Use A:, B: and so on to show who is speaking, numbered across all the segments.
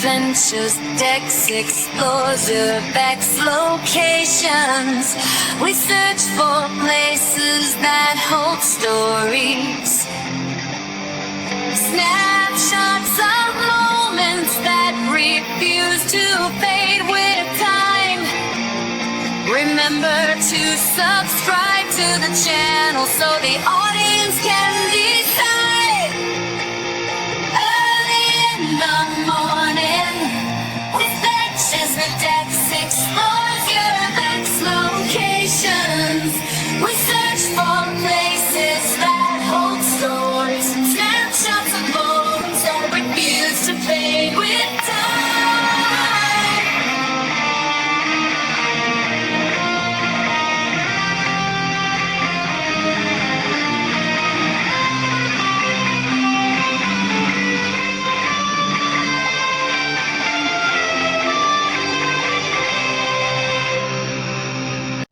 A: adventures, decks, explores, urbex locations. We search for places that hold stories. Snapshots of moments that refuse to fade with time. Remember to subscribe to the channel so the audience can decide. Early in the morning, with benches and decks, explores your next locations. We search for places that hold stories, snapshots of moments that refuse to fade with time.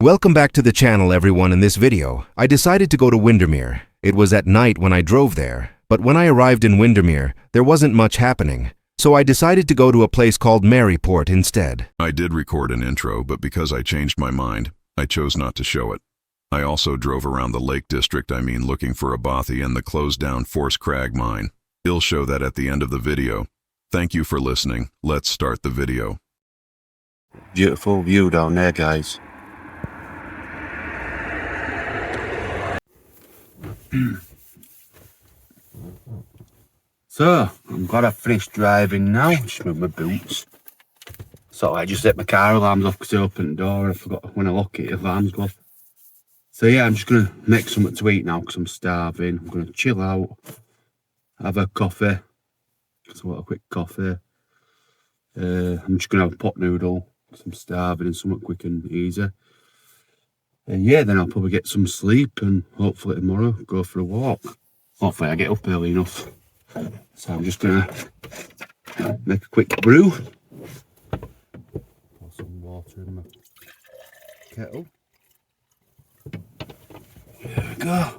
B: Welcome back to the channel, everyone. In this video, I decided to go to Windermere. It was at night when I drove there, but when I arrived in Windermere, there wasn't much happening, so I decided to go to a place called MaryPort instead.
C: I did record an intro, but because I changed my mind, I chose not to show it. I also drove around the Lake District, looking for a bothy and the closed-down Force Crag mine. I'll show that at the end of the video. Thank you for listening. Let's start the video.
D: Beautiful view down there, guys. So, I'm glad I finished driving now. Just with my boots. So I just let my car alarms off because I opened the door and I forgot when I lock it, the alarms go off. So yeah, I'm just going to make something to eat now because I'm starving. I'm going to chill out, have a coffee. Just want a quick coffee. I'm just going to have a pot noodle because I'm starving and something quick and easy. Yeah, then I'll probably get some sleep and hopefully tomorrow go for a walk. Hopefully I get up early enough. So I'm just going to make a quick brew. Pour some water in my kettle. There we go.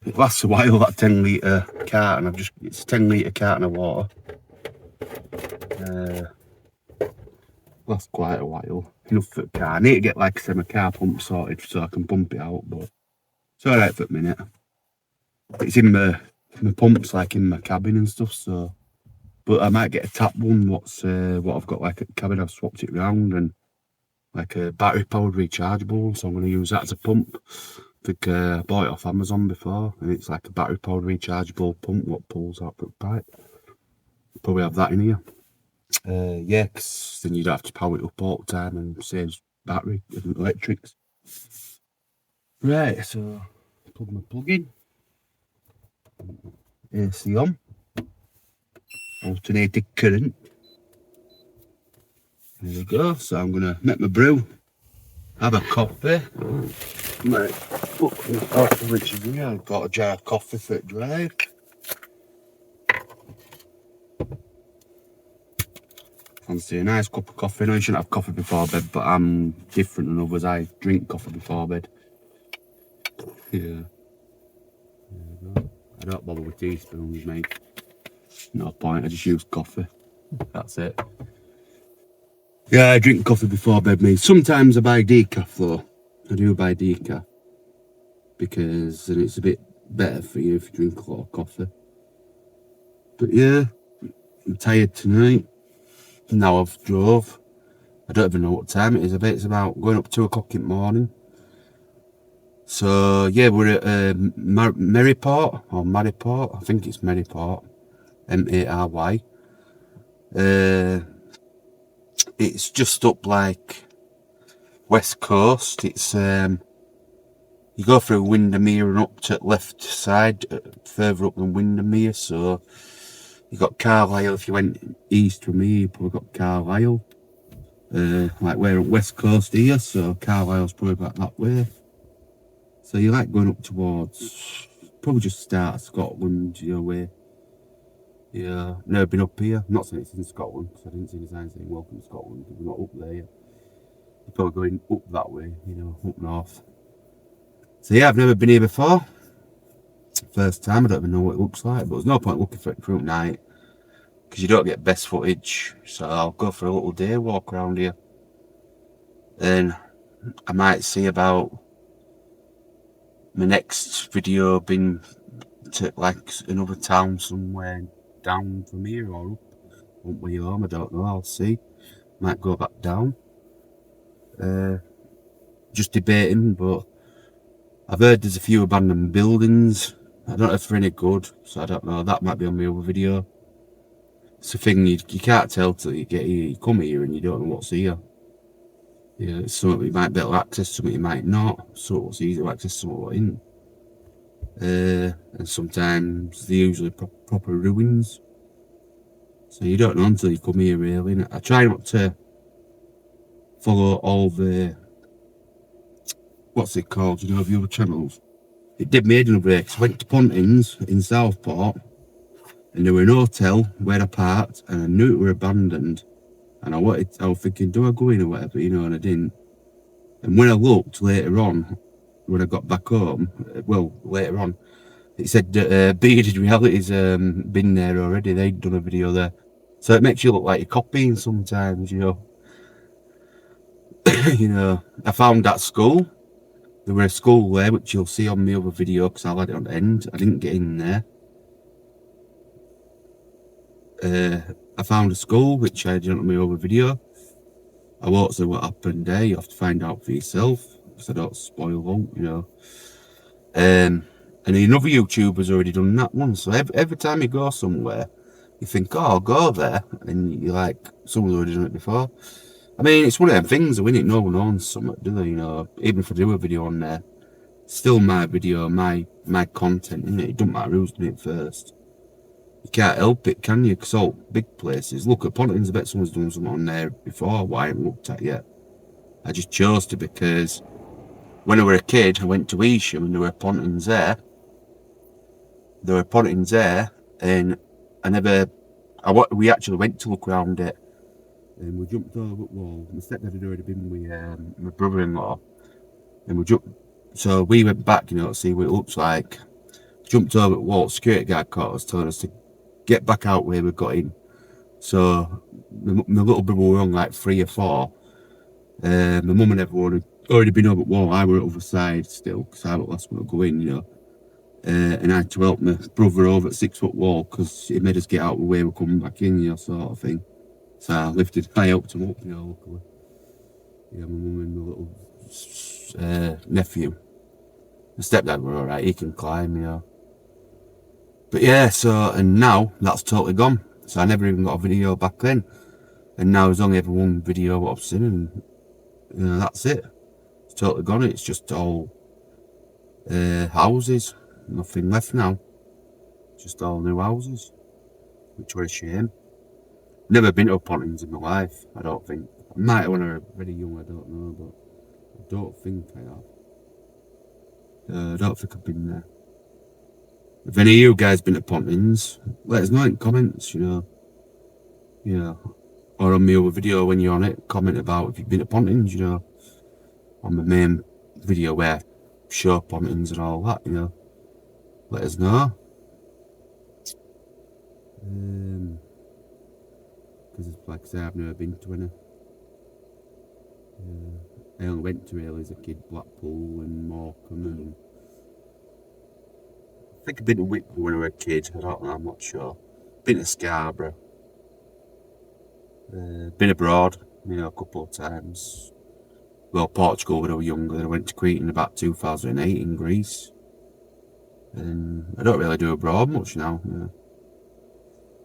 D: It lasts a while, that 10 litre carton. It's a 10 litre carton of water. Lasts quite a while. Enough for the car. I need to get like my car pump sorted so I can pump it out, but it's alright for a minute. It's in my pump's like in my cabin and stuff, so but I might get a tap one. What I've got like at the cabin, I've swapped it round and like a battery powered rechargeable, so I'm going to use that as a pump. I think I bought it off Amazon before and it's like a battery powered rechargeable pump what pulls out the pipe. Probably have that in here. Yeah, because then you don't have to power it up all the time and saves battery and electrics. Right, so plug my plug in. AC on. Alternating current. There we go. So I'm going to make my brew. Have a coffee. Right, look, which is here. I've got a jar of coffee for the drive. Fancy a nice cup of coffee. No, you shouldn't have coffee before bed, but I'm different than others. I drink coffee before bed. Yeah. There we go. I don't bother with teaspoons, mate. No point, I just use coffee. That's it. Yeah, I drink coffee before bed, mate. Sometimes I buy decaf though. I do buy decaf. Because then it's a bit better for you if you drink a lot of coffee. But yeah, I'm tired tonight. Now I've drove. I don't even know what time it is. I bet it's about going up 2 o'clock in the morning. So yeah, we're at MaryPort or MaryPort. I think it's MaryPort. M-A-R-Y. It's just up like west coast. It's you go through Windermere and up to the left side, further up than Windermere. So you got Carlisle. If you went east from here, you probably got Carlisle. Like we're at west coast here, so Carlisle's probably about that way. So you like going up towards, probably just start Scotland, your way. Yeah, never been up here. Not saying it's in Scotland, because I didn't see the sign saying welcome to Scotland, because we're not up there yet. You're probably going up that way, you know, up north. So yeah, I've never been here before. First time, I don't even know what it looks like, but there's no point looking for it through night. because you don't get best footage. So I'll go for a little day walk around here. Then I might see about my next video being to like another town somewhere down from here or up. Won't be home, I don't know, I'll see. Might go back down. Just debating, but I've heard there's a few abandoned buildings. I don't know if they're any good, so I don't know. That might be on my other video. It's a thing you can't tell till you get here. You come here and you don't know what's here. Yeah, it's something you might be able to access, something you might not. So what's easy to access, something what isn't. And sometimes they're usually proper ruins. So you don't know until you come here, really. And I try not to follow all the, what's it called, you know, the other channels. It did me head in a break. I went to Pontins in Southport, and there were an hotel where I parked, and I knew it were abandoned. And I was thinking, do I go in or whatever, you know, and I didn't. And when I looked later on, when I got back home, well, later on, it said that Bearded Reality's been there already. They'd done a video there. So it makes you look like you're copying sometimes, you know. You know, I found that school. There were a school there, which you'll see on my other video, because I'll add it on the end. I didn't get in there. I found a school, which I did on my other video. I won't say what happened there. You have to find out for yourself, because I don't spoil all, you know. And another YouTuber's already done that one. So every time you go somewhere, you think, oh, I'll go there. And you're like, someone's already done it before. I mean, it's one of them things, isn't it? No one owns something, do they? You know, even if I do a video on there, it's still my video, my content, isn't it? It doesn't matter who's doing it first. You can't help it, can you? Because all big places. Look at Pontins, I bet someone's done something on there before, what I haven't looked at yet. I just chose to because when I was a kid, I went to Evesham and there were Pontins there. There were Pontins there, and we actually went to look around it. And we jumped over the wall. My stepdad had already been with my brother-in-law. And so we went back, you know, to see what it looks like. Jumped over the wall, security guard caught us, telling us to get back out where we got in. So my little brother were on like 3 or 4. My mum and everyone had already been over the wall. I were at the other side still, because I was the last one to go in, you know. And I had to help my brother over at 6-foot wall, because it made us get out of the way we're coming back in, you know, sort of thing. So I helped him up, you know, luckily. Yeah, my mum and my little nephew. My stepdad were alright, he can climb, you know. But yeah, so, and now that's totally gone. So I never even got a video back then. And now there's only ever one video what I've seen, and, you know, that's it. It's totally gone, it's just all houses. Nothing left now. Just all new houses. Which were a shame. Never been to Pontins in my life, I don't think. I might have when I was very young, I don't know, but I don't think I have. I don't think I've been there. If any of you guys been to Pontins, let us know in comments, you know. You know. Or on my other video when you're on it, comment about if you've been to Pontins, you know. On my main video where I show Pontins and all that, you know. Let us know. Because like I say, I've never been to any. I only went to really as a kid, Blackpool and Morecambe, and I think I've been to Whitby when I was a kid, I don't know, I'm not sure. Been to Scarborough. Been abroad, you know, a couple of times. Well, Portugal when I was younger, then I went to Crete in about 2008 in Greece. And I don't really do abroad much now, you know.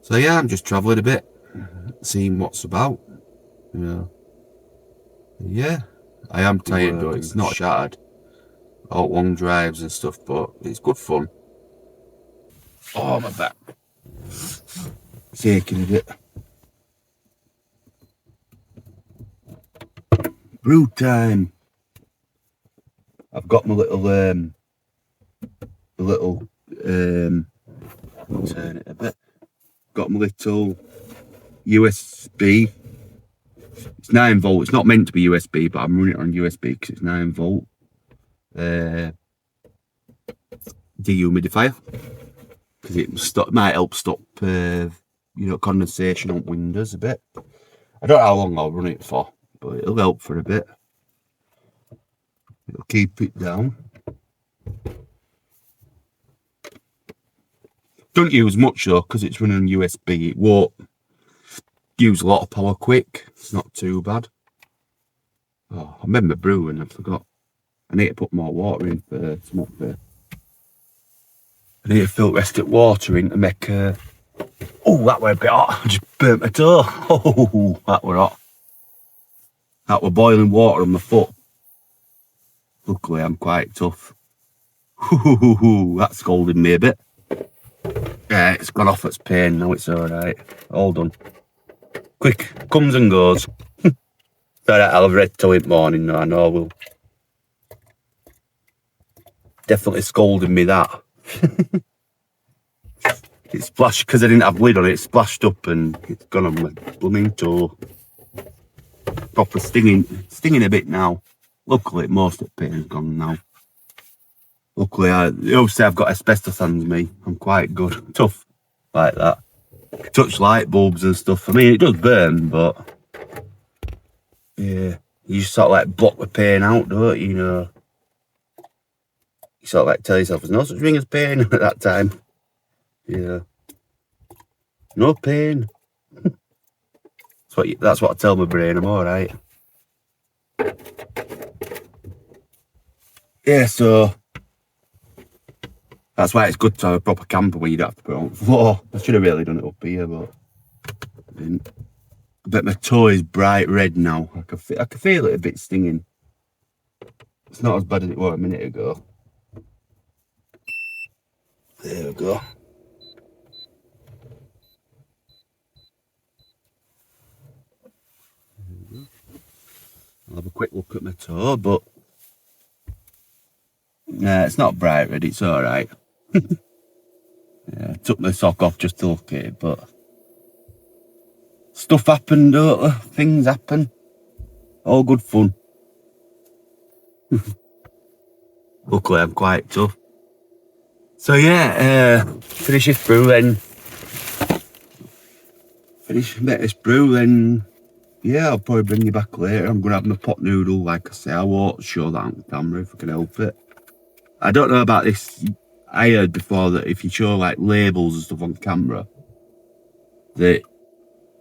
D: So yeah, I'm just travelling a bit, seeing what's about, you know. Yeah, I am tired though, it's not shattered. All long drives and stuff, but it's good fun. Oh, my back. It's aching a bit. Brew time. I've got my little, I'll turn it a bit. Got my little USB. It's 9 volt. It's not meant to be USB, but I'm running it on USB because it's 9 volt. Dehumidifier, because it might help stop condensation on windows a bit. I don't know how long I'll run it for, but it'll help for a bit. It'll keep it down. Don't use much though, because it's running USB. It won't use a lot of power quick. It's not too bad. Oh, I remember brewing, I forgot. I need to put more water in for some of the. I need to filter it water in to make. Oh, that were a bit hot. I just burnt my toe. Oh, that were hot. That were boiling water on my foot. Luckily, I'm quite tough. That's scalding me a bit. Yeah, it's gone off its pain now. It's all right. All done. Quick, comes and goes. Alright, I'll have red toe in the morning. No, I know I will. Definitely scalding me that. It splashed because I didn't have lid on it. It splashed up and it's gone on my blooming toe. Proper stinging a bit now. Luckily, most of the pain's gone now. Luckily, obviously I've got asbestos under me. I'm quite good, tough like that. Touch light bulbs and stuff. I mean, it does burn, but yeah, you just sort of like block the pain out, don't you? You know, you sort of like tell yourself there's no such thing as pain at that time. Yeah, no pain. That's what I tell my brain. I'm all right. Yeah, so that's why it's good to have a proper camper when you don't have to put it on the floor. I should have really done it up here, but I didn't. I bet my toe is bright red now. I can feel it a bit stinging. It's not as bad as it was a minute ago. There we go. I'll have a quick look at my toe, but nah, it's not bright red. It's all right. Yeah, I took my sock off just to look at it, but stuff happened, don't there? Things happen. All good fun. Luckily, I'm quite tough. So yeah, finish this brew then. Finish this brew then. Yeah, I'll probably bring you back later. I'm going to have my pot noodle, like I say. I won't show that on the camera if I can help it. I don't know about this. I heard before that if you show like labels and stuff on camera, that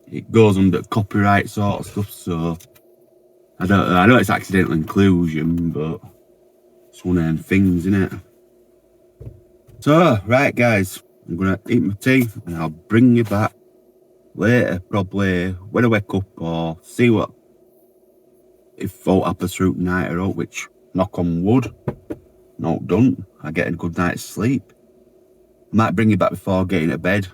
D: it goes under copyright sort of stuff. So I don't know. I know it's accidental inclusion, but it's one of them things, isn't it? So, right guys, I'm going to eat my tea and I'll bring you back later, probably when I wake up, or see what, if all happens through tonight or out, which, knock on wood, not done. I get a good night's sleep. I might bring you back before getting to bed.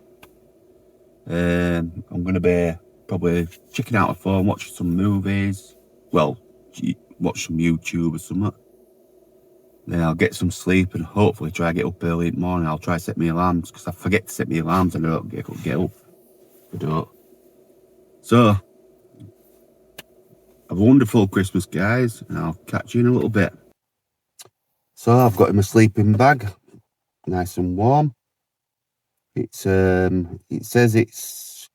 D: I'm going to be probably checking out a phone, watching some movies. Well, watch some YouTube or something. Then I'll get some sleep and hopefully try to get up early in the morning. I'll try to set my alarms, because I forget to set my alarms and I don't get up. I don't. So, have a wonderful Christmas, guys, and I'll catch you in a little bit. So I've got in my sleeping bag, nice and warm. It's it says it's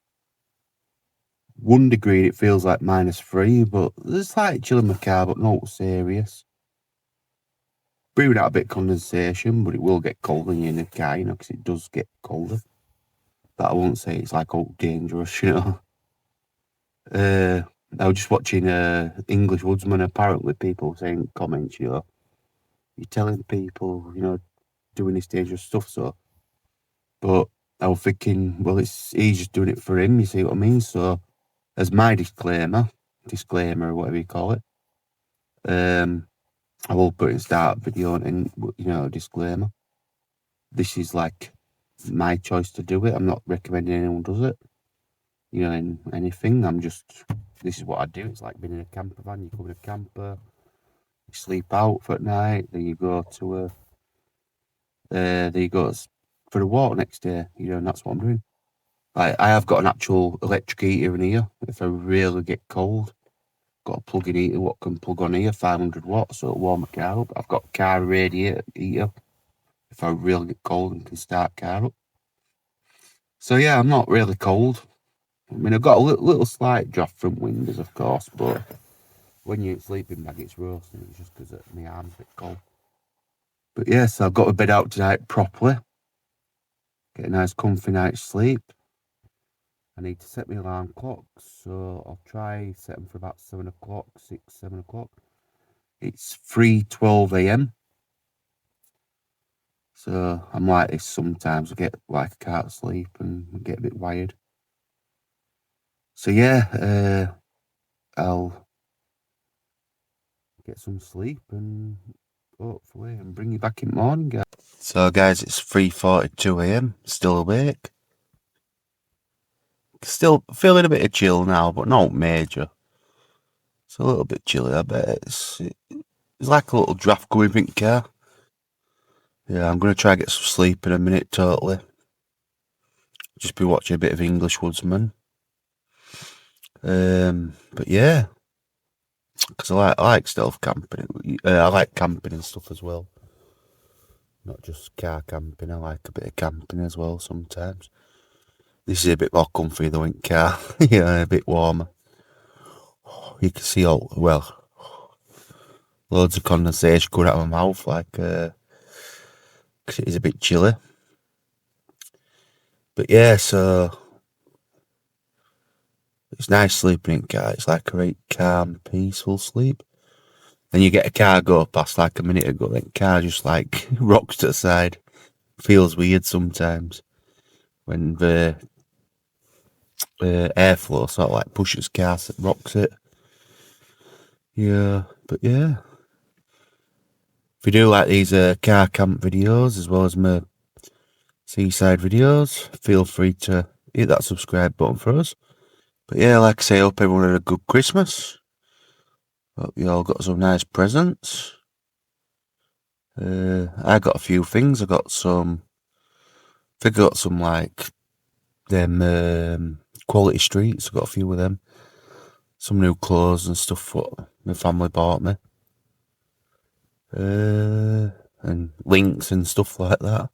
D: 1 degree. It feels like -3, but there's like chill in my car, but not serious. Brewing out a bit of condensation, but it will get colder in the car, you know, because it does get colder. But I won't say it's like all dangerous, you know. I was just watching English Woodsman. Apparently, people saying comments, you know, you're telling people, you know, doing this dangerous stuff. So, but I was thinking, well, he's just doing it for him. You see what I mean? So, as my disclaimer, or whatever you call it, I will put in start video and you know, disclaimer. This is like my choice to do it. I'm not recommending anyone does it. You know, in anything. This is what I do. It's like being in a camper van. You come in a camper, you sleep out for at night, then you go to for a walk next day. You know, and that's what I'm doing. I have got an actual electric heater in here. If I really get cold, got a plug-in heater what can plug on here, 500 watts, so it'll warm my car up. I've got a car radiator heater if I really get cold and can start car up. So yeah, I'm not really cold. I mean, I've got a little slight draft from windows, of course, but when you're in sleeping bag, it's roasting. It's just because my arm's a bit cold. But yeah, so I've got to bed out tonight properly. Get a nice comfy night's sleep. I need to set my alarm clock, so I'll try set them for about 7 o'clock, 6, 7 o'clock. It's 3:12 a.m. So I'm like this sometimes. I get like I can't sleep and I get a bit wired. So yeah, I'll get some sleep and hopefully and bring you back in the morning, guys. So guys, it's 3:42 a.m. Still awake. Still feeling a bit of chill now, but not major. It's a little bit chilly, I bet. It's like a little draft going in the car. Yeah, I'm going to try and get some sleep in a minute, totally. Just be watching a bit of English Woodsman. But yeah, because I like stealth camping. I like camping and stuff as well. Not just car camping, I like a bit of camping as well sometimes. This is a bit more comfy though in car. Yeah, a bit warmer. You can see loads of condensation coming out of my mouth, like, because it is a bit chilly. But yeah, so it's nice sleeping in car. It's like a very calm, peaceful sleep. Then you get a car go past like a minute ago, then car just like rocks to the side. Feels weird sometimes when the airflow sort of like pushes car, rocks it. Yeah, but yeah. If you do like these car camp videos as well as my seaside videos, feel free to hit that subscribe button for us. But yeah, like I say, I hope everyone had a good Christmas. Hope you all got some nice presents. I got a few things. I think I got some like them quality streets. I got a few of them. Some new clothes and stuff what my family bought me. And links and stuff like that.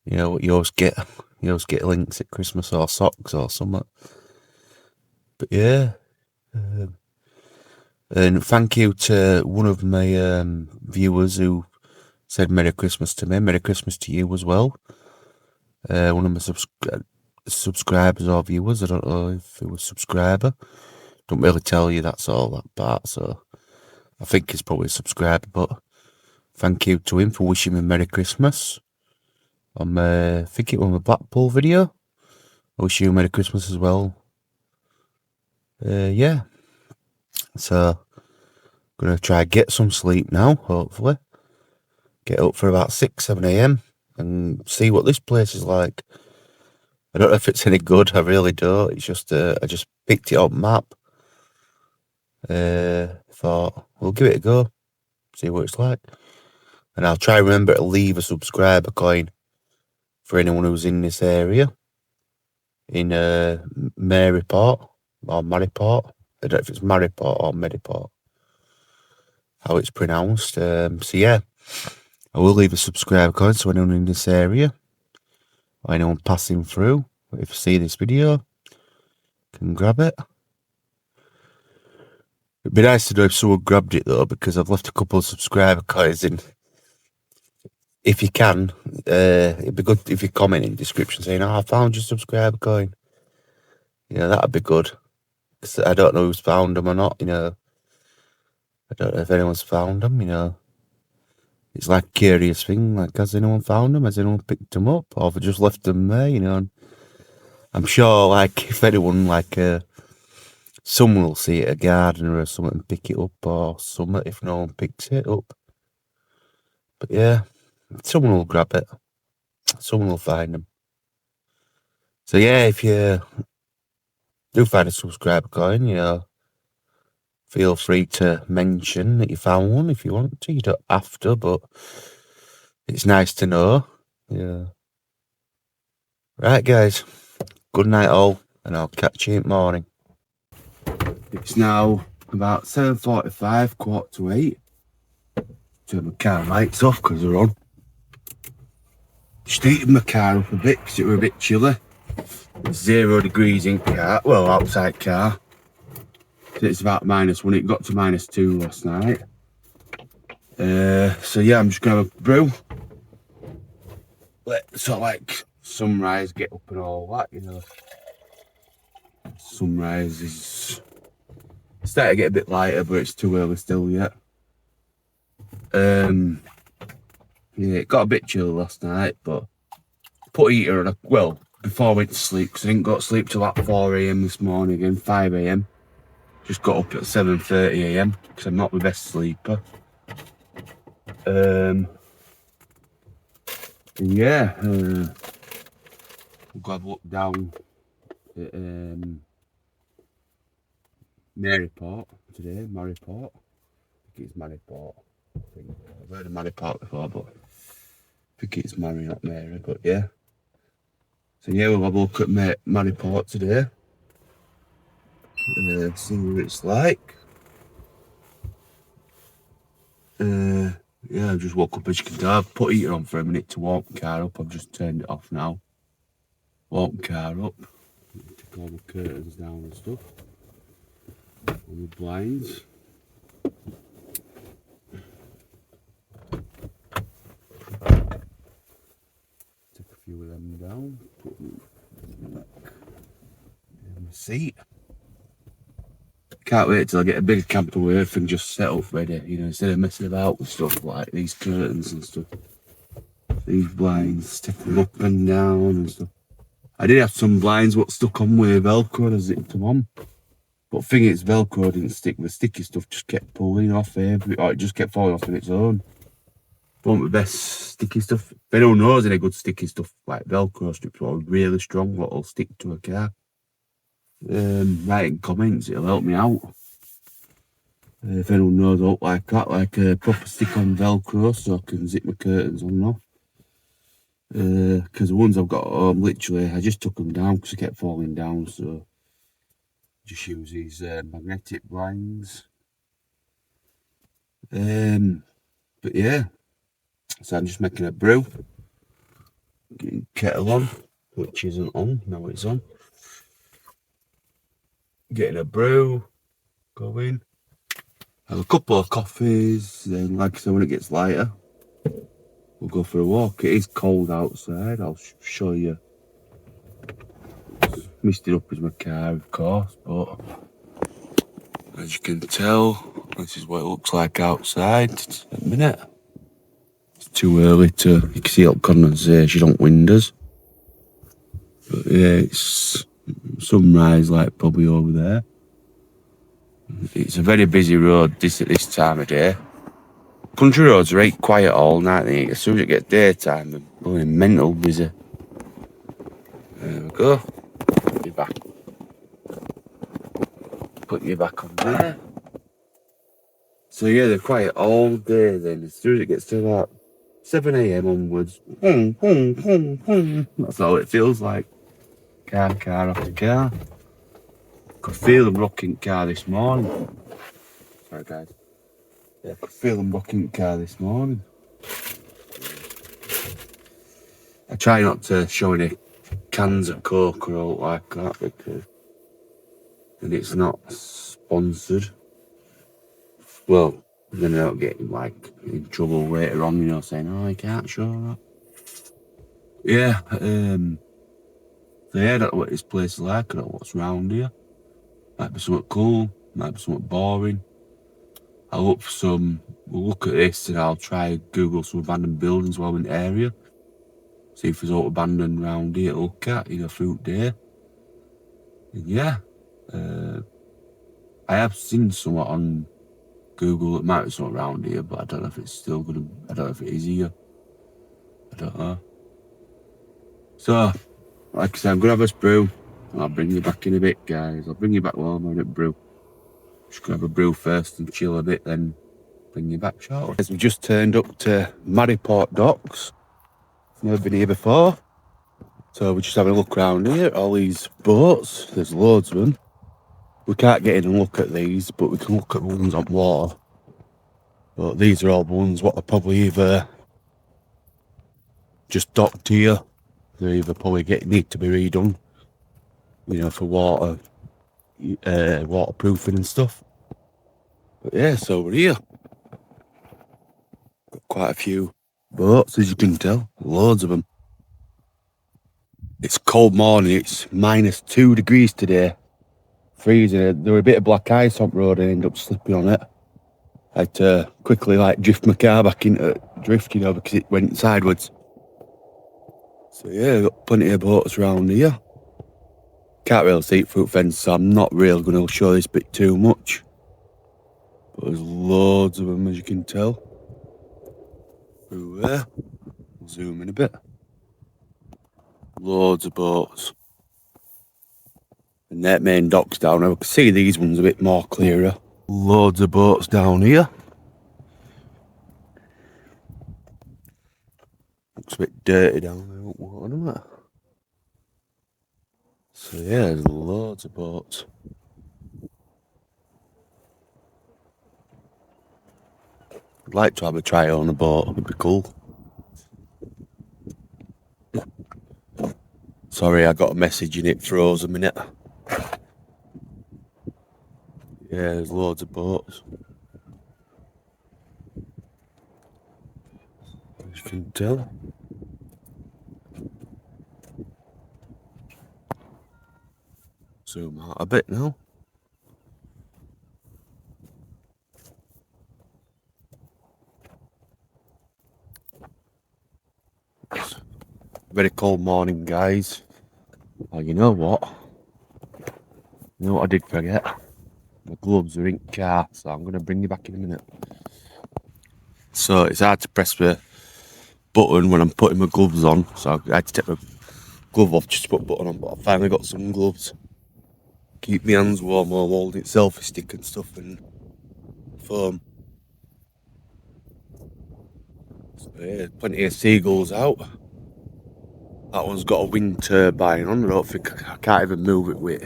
D: You know what you always get. You always get links at Christmas or socks or something. But yeah. And thank you to one of my viewers who said Merry Christmas to me. Merry Christmas to you as well. One of my subscribers or viewers. I don't know if it was a subscriber. Don't really tell you that's all that part. So I think he's probably a subscriber. But thank you to him for wishing me Merry Christmas. I think it was my Blackpool video. I wish you Merry Christmas as well. Yeah. So, I'm going to try and get some sleep now, hopefully. Get up for about 6, 7 a.m. and see what this place is like. I don't know if it's any good, I really don't. It's just, I just picked it up map. Thought, we'll give it a go, see what it's like. And I'll try and remember to leave a subscriber coin for anyone who's in this area. In MaryPort, or MaryPort. I don't know if it's MaryPort or MaryPort, how it's pronounced. So yeah, I will leave a subscribe coin so anyone in this area or anyone passing through, if you see this video, can grab it. It'd be nice to know if someone grabbed it though, because I've left a couple of subscriber coins in. If you can, it'd be good if you comment in the description saying, "Oh, I found your subscriber coin." Yeah, that'd be good. Cause I don't know who's found them or not, you know. I don't know if anyone's found them, you know. It's like a curious thing, like, has anyone found them? Has anyone picked them up? Or have they just left them there, you know? And I'm sure, like, if anyone, like, someone will see it, a gardener or something, and pick it up, or something, if no one picks it up. But yeah, someone will grab it. Someone will find them. So yeah, if you do find a subscriber coin, you know, feel free to mention that you found one if you want to. You don't have to, but it's nice to know. Yeah. Right, guys. Good night, all, and I'll catch you in the morning. It's now about 7:45, 7:45. Turn my car lights off because they're on. Just heated my car up a bit because it were a bit chilly. 0 degrees in car, well, outside car. So it's about -1. It got to -2 last night. So yeah, I'm just gonna have a brew. Sort of like sunrise, get up and all that, you know. Sunrise is starting to get a bit lighter, but it's too early still yet. Yeah, it got a bit chilly last night, but put a heater on, well, before I went to sleep, because I didn't go to sleep till like 4 AM this morning and 5 AM. Just got up at 7:30 AM, because I'm not the best sleeper. Yeah, we'll go have a look down at MaryPort today, MaryPort. I think it's MaryPort. I've heard of MaryPort before, but I think it's Mary, not Mary, but yeah. So yeah, we'll have a look at MaryPort today. See what it's like. Yeah, I just woke up, as you can tell. I've put heater on for a minute to warm the car up. I've just turned it off now. Warm the car up. Take all the curtains down and stuff. On the blinds. Take a few of them down. Put them back in the seat. Can't wait till I get a big camper with everything just set up ready, you know, instead of messing about with stuff like these curtains and stuff. These blinds, take them up and down and stuff. I did have some blinds what stuck on with Velcro as it come on. But the thing is, Velcro didn't stick, the sticky stuff just kept pulling off or it just kept falling off on its own. Don't the best sticky stuff. If anyone knows any good sticky stuff like Velcro strips or really strong what'll stick to a car, write in comments, it'll help me out. If anyone knows out like that, like a proper stick on Velcro so I can zip my curtains on and off. Because the ones I've got at home, literally, I just took them down because they kept falling down, so just use these magnetic blinds. But yeah, so I'm just making a brew. Getting kettle on, which isn't on, now it's on. Getting a brew, going. Have a couple of coffees, then like I said, when it gets lighter, we'll go for a walk. It is cold outside, I'll show you. It's misted up as my car, of course, but as you can tell, this is what it looks like outside at the minute. It's too early to, you can see up condensation on windows. But yeah, it's sunrise like probably over there. It's a very busy road at this time of day. Country roads are right quiet all night. As soon as it gets daytime, they're blooming mental busy. There we go. Put you back. Put you back on there. So yeah, they're quiet all day then. As soon as it gets to about 7 AM onwards, that's all it feels like. Car after car. Could feel them rocking the car this morning. Sorry guys. Yeah, I could feel them rocking the car this morning. I try not to show any cans of Coke or all like that because and it's not sponsored. Well, then I don't get like in trouble later on, you know, saying, oh, I can't show that. Yeah, so yeah, I don't know what this place is like, I don't know what's around here. Might be something cool, might be something boring. I'll look for some, we'll look at this and I'll try Google some abandoned buildings while I'm in the area. See if there's all abandoned around here to look at, you know, through the day. And yeah, I have seen somewhat on Google that might be something around here, but I don't know if it's still gonna, I don't know if it is here. I don't know. So, like I said, I'm gonna have a brew and I'll bring you back in a bit, guys. I'll bring you back while I'm having a brew. Just gonna have a brew first and chill a bit, then bring you back shortly. As we just turned up to MaryPort docks. Never been here before. So we're just having a look around here, all these boats, there's loads of them. We can't get in and look at these, but we can look at the ones on water. But these are all the ones what are probably either just docked here, they either probably need to be redone, you know, for waterproofing and stuff. But yeah, so we're here. Got quite a few boats, as you can tell, loads of them. It's cold morning, it's -2 degrees today. Freezing. There were a bit of black ice on the road and I ended up slipping on it. I had to quickly drift my car back into drift, you know, because it went sideways. So yeah, got plenty of boats around here. Can't really see it through the fence, so I'm not really going to show this bit too much. But there's loads of them, as you can tell. Through there. Zoom in a bit. Loads of boats. And that main dock's down there. I can see these ones a bit more clearer. Loads of boats down here. Looks a bit dirty down there, water, doesn't it? So yeah, there's loads of boats. I'd like to have a try on a boat, it'd be cool. Sorry, I got a message and it froze a minute. Yeah, there's loads of boats. As you can tell. Zoom out a bit now. It's a very cold morning, guys. Oh, you know what? You know what I did forget? My gloves are in the car, so I'm going to bring you back in a minute. So it's hard to press the button when I'm putting my gloves on, so I had to take my glove off just to put the button on, but I finally got some gloves. Keep my hands warm while holding selfie stick and stuff and foam. So yeah, plenty of seagulls out. That one's got a wind turbine on. I don't think I can't even move it with.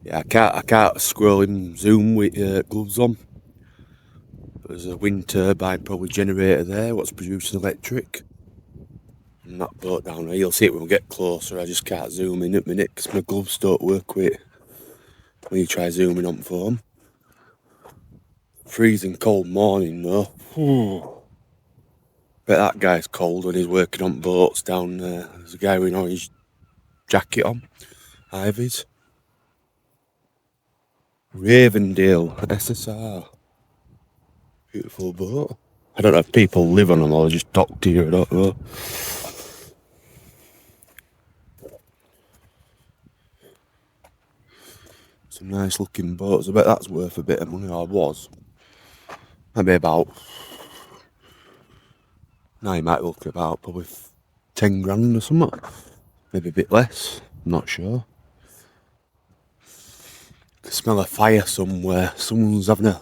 D: Yeah, I can't scroll and zoom with gloves on. There's a wind turbine, probably generator there, what's producing electric. And that boat down there, you'll see it when we get closer. I just can't zoom in at the minute because my gloves don't work with it when you try zooming on foam. Freezing cold morning though. Bet that guy's cold when he's working on boats down there. There's a guy with an orange jacket on. Ivy's. Ravendale SSR. Beautiful boat. I don't know if people live on them or just docked here, I don't know. Some nice looking boats. I bet that's worth a bit of money, or was. Maybe about, now you might look at about probably 10 grand or something. Maybe a bit less, I'm not sure. I can smell a fire somewhere. Someone's having a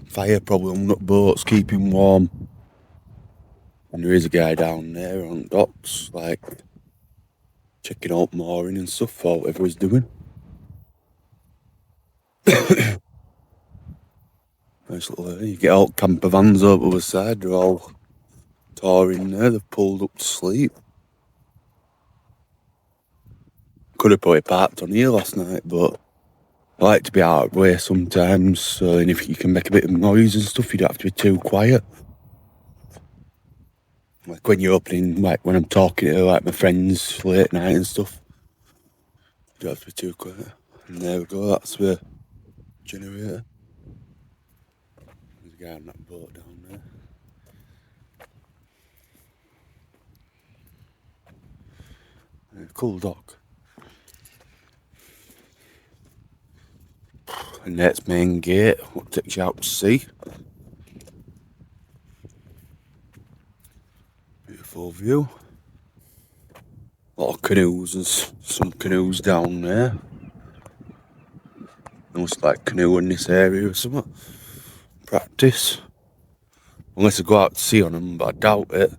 D: fire probably on the boats, keeping warm. And there is a guy down there on docks, checking out mooring and stuff, or whatever he's doing. Nice little area. You get all camper vans over the side, they're all touring there, they've pulled up to sleep. Could have probably parked on here last night, but I like to be out of the way sometimes, so and if you can make a bit of noise and stuff, you don't have to be too quiet. Like when you're opening, when I'm talking to my friends late night and stuff, you don't have to be too quiet. And there we go, that's the generator. There's a guy on that boat down there. Yeah, cool dock. And that's main gate, what takes you out to sea. Beautiful view. A lot of canoes, there's some canoes down there. There must like canoe in this area or something. Practice. Unless I go out to sea on them, but I doubt it.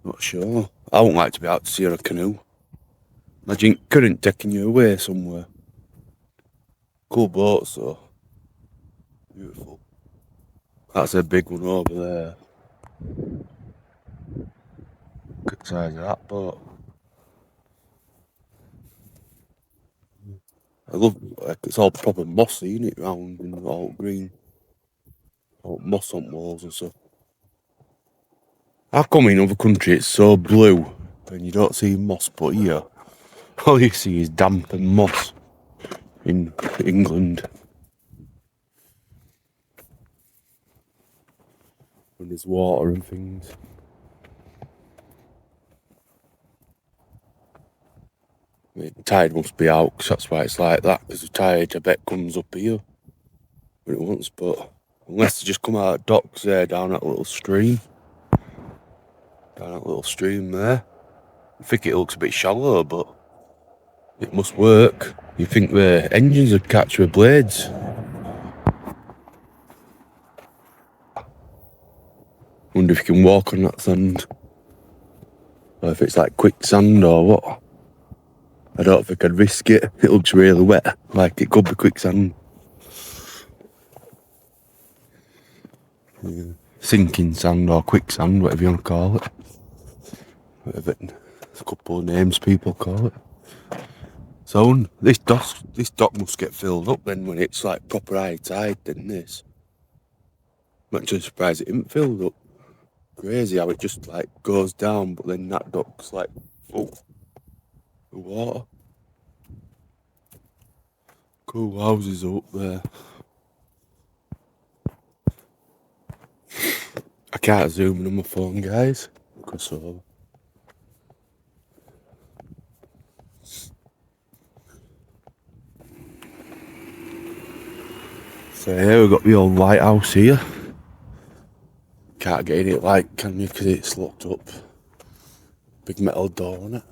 D: Not sure. I wouldn't like to be out to sea on a canoe. Imagine current taking you away somewhere. Cool boats though. Beautiful. That's a big one over there. Look at the size of that boat. I love, like, it's all proper mossy, isn't it, round and all green. All moss on walls and stuff. How come in other countries it's so blue and you don't see moss, but here all you see is damp and moss in England. When there's water and things. I mean, the tide must be out, 'cause that's why it's like that, because the tide, I bet, comes up here when it wants, but unless they just come out of docks there down that little stream. Down that little stream there. I think it looks a bit shallow, but it must work. You think the engines would catch with blades. Wonder if you can walk on that sand. Or if it's like quicksand or what. I don't think I'd risk it. It looks really wet, like it could be quicksand. Yeah. Sinking sand or quicksand, whatever you want to call it. Whatever. There's a couple of names people call it. So this dock must get filled up then when it's like proper high tide than this. I'm actually surprised it isn't filled up. Crazy how it just like goes down, but then that dock's like full of water. Cool houses up there. I can't zoom in on my phone, guys. Cross over. So here we've got the old lighthouse here. Can't get in it like, can you, because it's locked up. Big metal door on it.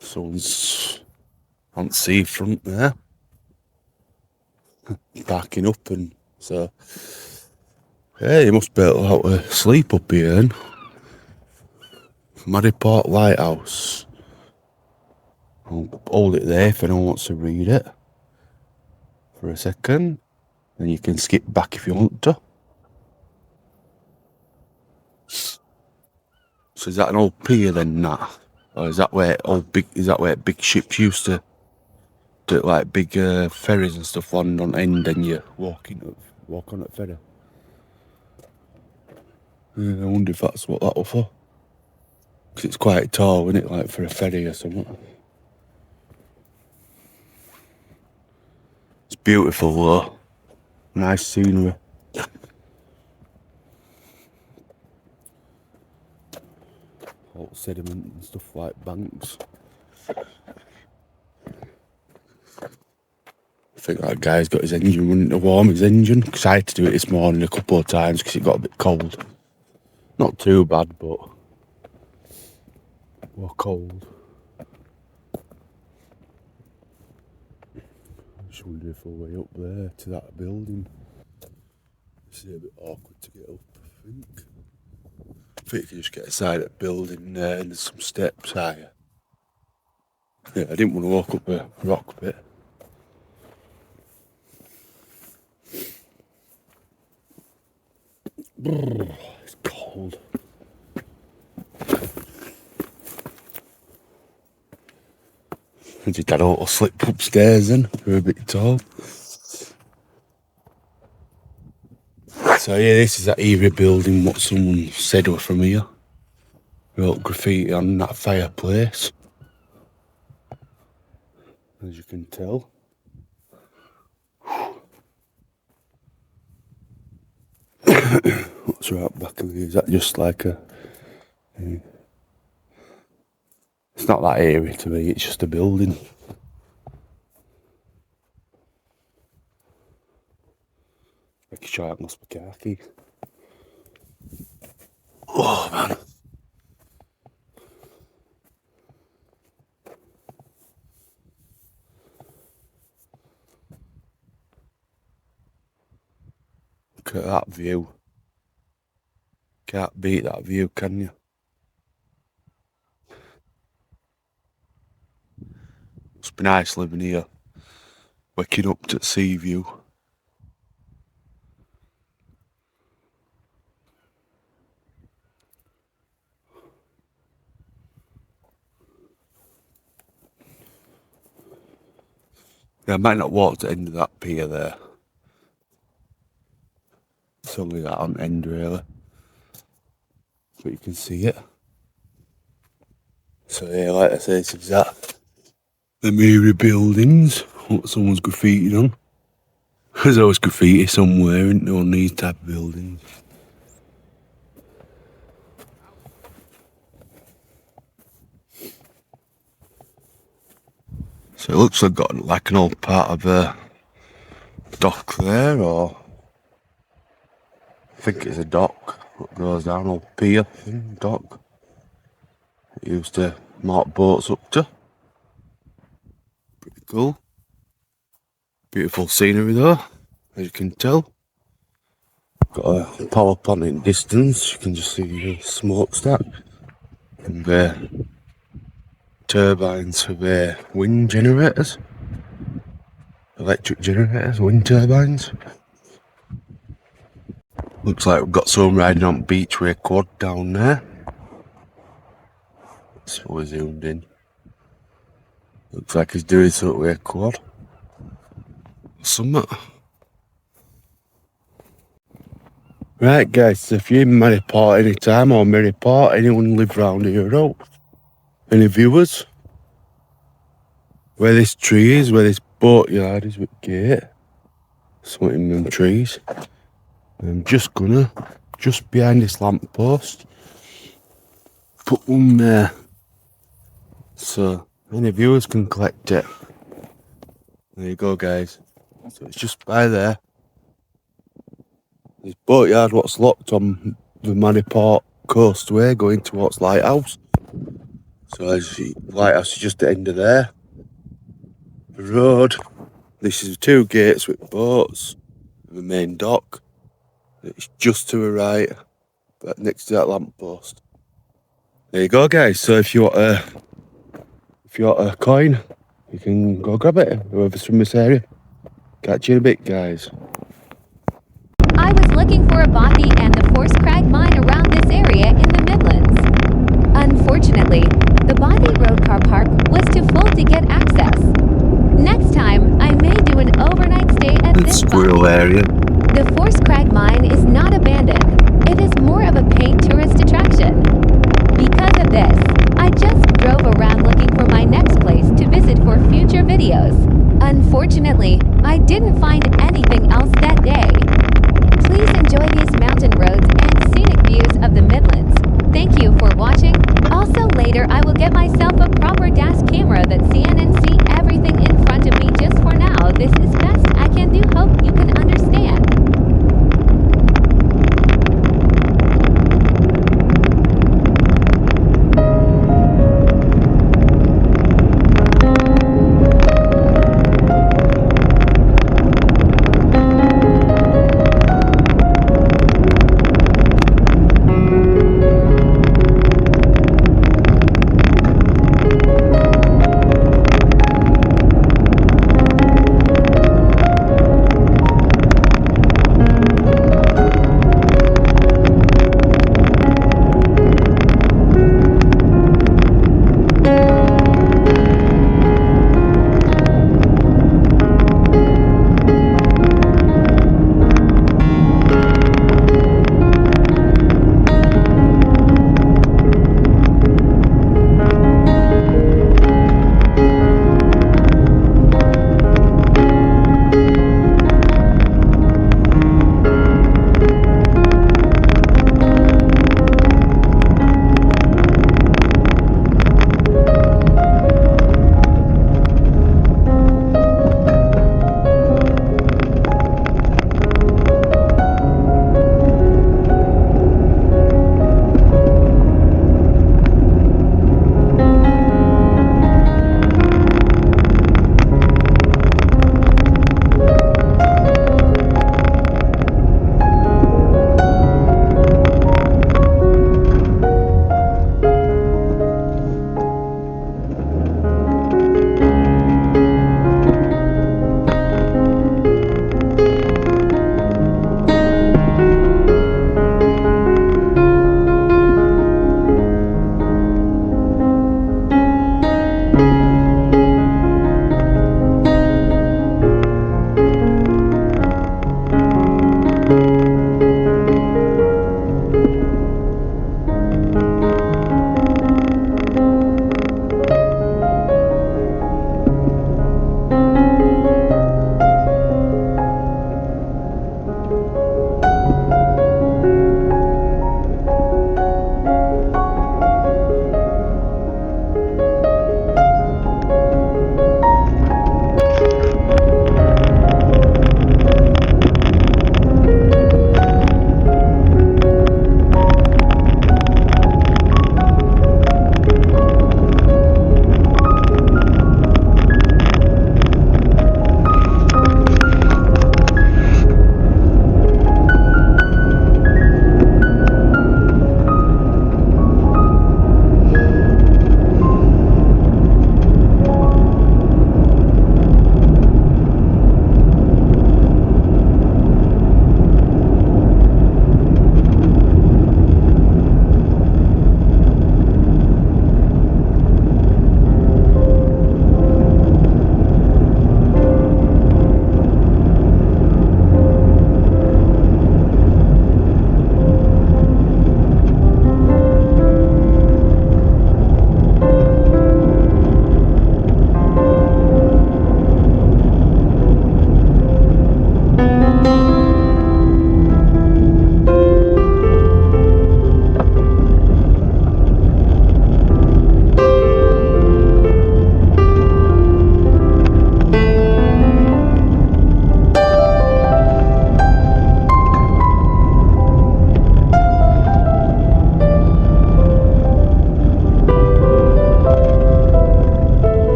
D: Someone's on seafront there. Backing up, and so yeah, you must be able to sleep up here then. MaryPort Lighthouse. I'll hold it there if anyone wants to read it for a second. Then you can skip back if you want to. So is that an old pier then, that? Or is that where big ships used to do, like big ferries and stuff land on End and you walk on that ferry? Yeah, I wonder if that's what that was for. Because it's quite tall, isn't it, like for a ferry or something. It's beautiful though. Nice scenery. All sediment and stuff like banks. I think that guy's got his engine running to warm his engine, because I had to do it this morning a couple of times because it got a bit cold. Not too bad, but more cold. I just wonder if we're way up there to that building. It's a bit awkward to get up, I think. I think you can just get inside that building there and there's some steps higher. Yeah, I didn't want to walk up a rock bit. It's cold. I did that little slip upstairs then, we're a bit tall. So yeah, this is that era building what someone said were from here. Wrote graffiti on that fireplace. As you can tell. What's right back of here? Is that just like a... It's not that area to me, it's just a building. Making sure I lost my car key. Oh man. Look at that view. Can't beat that view, can you? Must be nice living here. Waking up to sea view. Yeah, I might not walk to the end of that pier there. It's only that on end really. But you can see it. So yeah, like I say, it's exact. The Mary buildings, what someone's graffitied on. There's always graffiti somewhere, isn't there, on these type of buildings. So it looks like got like an old part of a dock there, or I think it's a dock that goes down, old pier thing, dock. It used to mark boats up to. Pretty cool. Beautiful scenery though, as you can tell. Got a power plant in distance, you can just see the smokestack. And turbines for their wind generators. Electric generators, wind turbines. Looks like we've got someone riding on Beachway quad down there. That's what we zoomed in. Looks like he's doing something with a quad. Something. Right guys, so if you're in MaryPort anytime, or MaryPort, anyone live round here at all? Any viewers? Where this tree is, where this boatyard is with gate. Something in them trees. I'm just gonna, just behind this lamp post, put one there. So any viewers can collect it. There you go guys. So it's just by there. This boatyard what's locked on the MaryPort coastway going towards Lighthouse. So as you, Lighthouse is just at the end of there. The road. This is 2 gates with boats. The main dock. It's just to the right, but next to that lamppost. There you go guys. So if you want a coin, you can go grab it. Whoever's from this area. Catch you in a bit guys.
E: I was looking for a bothy and the Force Crag mine around this area in the Midlands. Unfortunately, the Bothy Road car park was too full to get access. Next time, I may do an overnight stay at this
D: Squirrel
E: bothy.
D: area.
E: The Force Crag mine is not abandoned. It is more of a paid tourist attraction. Because of this, I just drove around looking for my next place to visit for future videos. Unfortunately, I didn't find anything else that day. Please enjoy these mountain roads and scenic views of the Midlands. Thank you for watching. Also later I will get myself a proper dash camera that can see everything in front of me. Just for now, this is best I can do. Hope you can understand.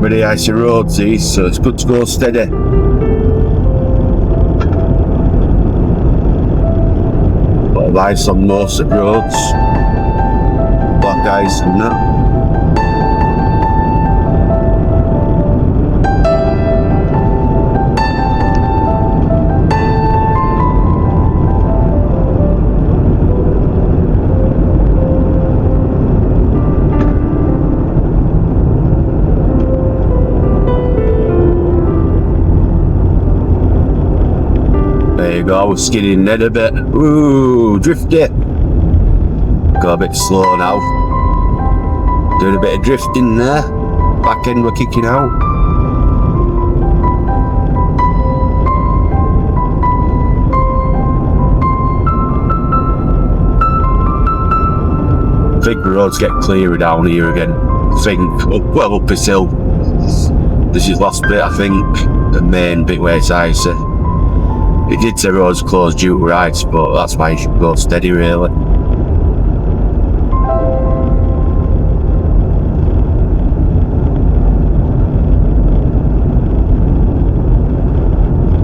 D: Pretty icy roads these, so it's good to go steady. Lot of ice on most of the roads. Black ice and that. There you go, I was skidding there a bit. Ooh, drift it. Go a bit slow now. Doing a bit of drifting there. Back end we're kicking out. I think the roads get clearer down here again. I think, well up this hill. This is last bit, I think. The main bit where it's icy. It did say roads closed due to ice, but that's why you should go steady really.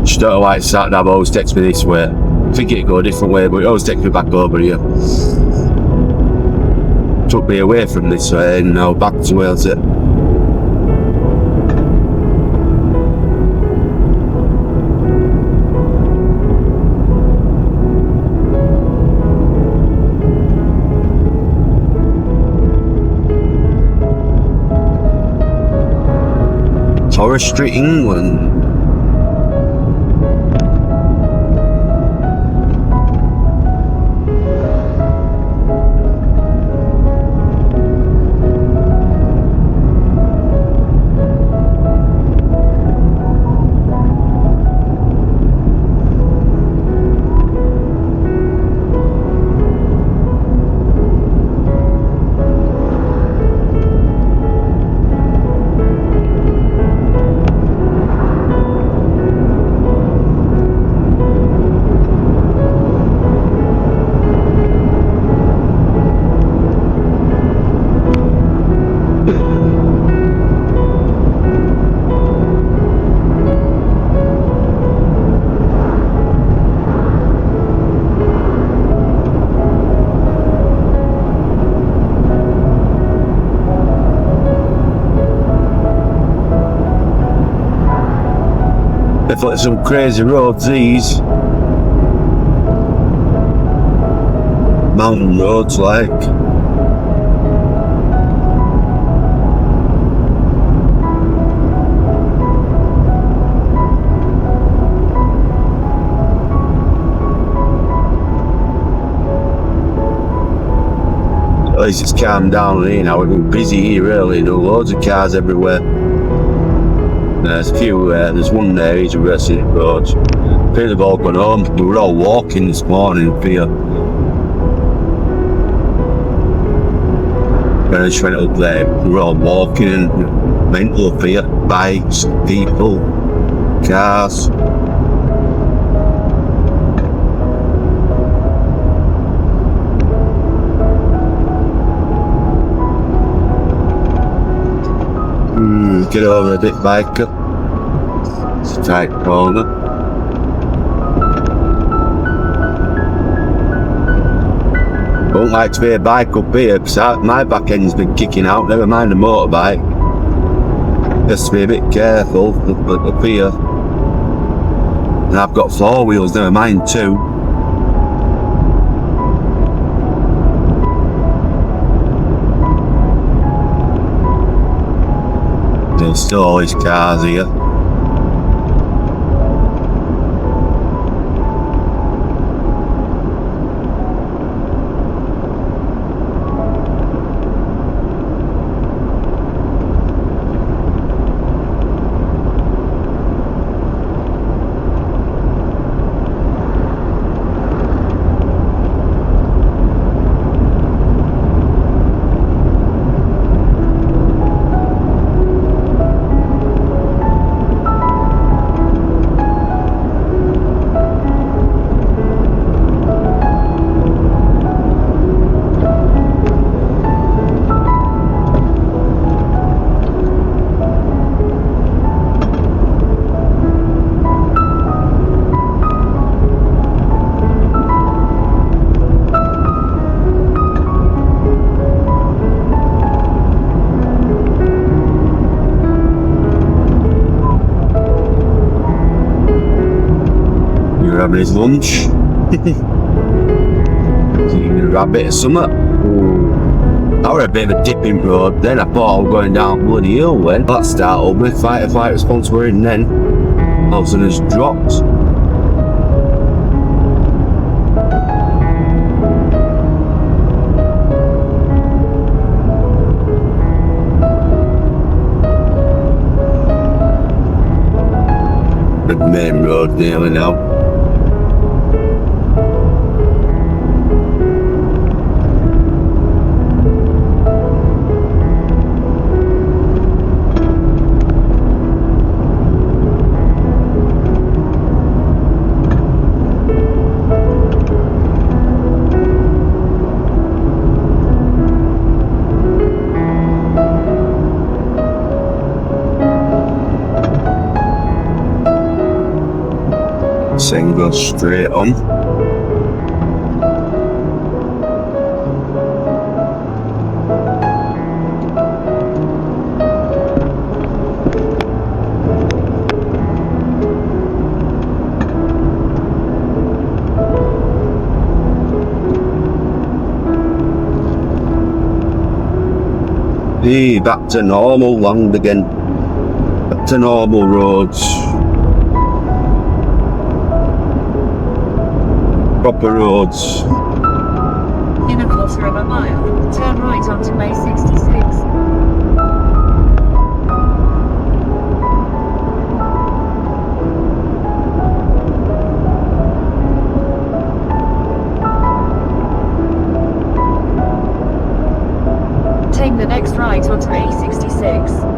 D: Just don't know why sat nav always takes me this way. I think it'd go a different way, but it always takes me back over here. Took me away from this way and now back to Wales. Torres Street, England. It's like some crazy roads, these. Mountain roads, like. At least it's calmed down here now. We've been busy here really, there are loads of cars everywhere. There's a few, there's one there, he's a scenic roads. I think they've all gone home. We were all walking this morning here. And I just went up there, we were all walking and mental up here. Bikes, people, cars. Get over a bit, biker. It's a tight corner. Won't like to be a bike up here because my back end's been kicking out, never mind a motorbike. Has to be a bit careful up here. And I've got four wheels, never mind two. There's still always cars here. having his lunch. Eating a rabbit or something. Ooh. That were a bit of a dipping road then. I thought I was going down bloody hill when that started me. Fight or flight response were in then. All of a sudden it's dropped. The main road nearly now. Thing goes straight on. Hey, back to normal land again. Back to normal roads. Proper roads.
F: In a quarter of a mile, turn right onto May 66. Take the next right onto A66.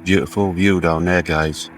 D: Beautiful view down there, guys.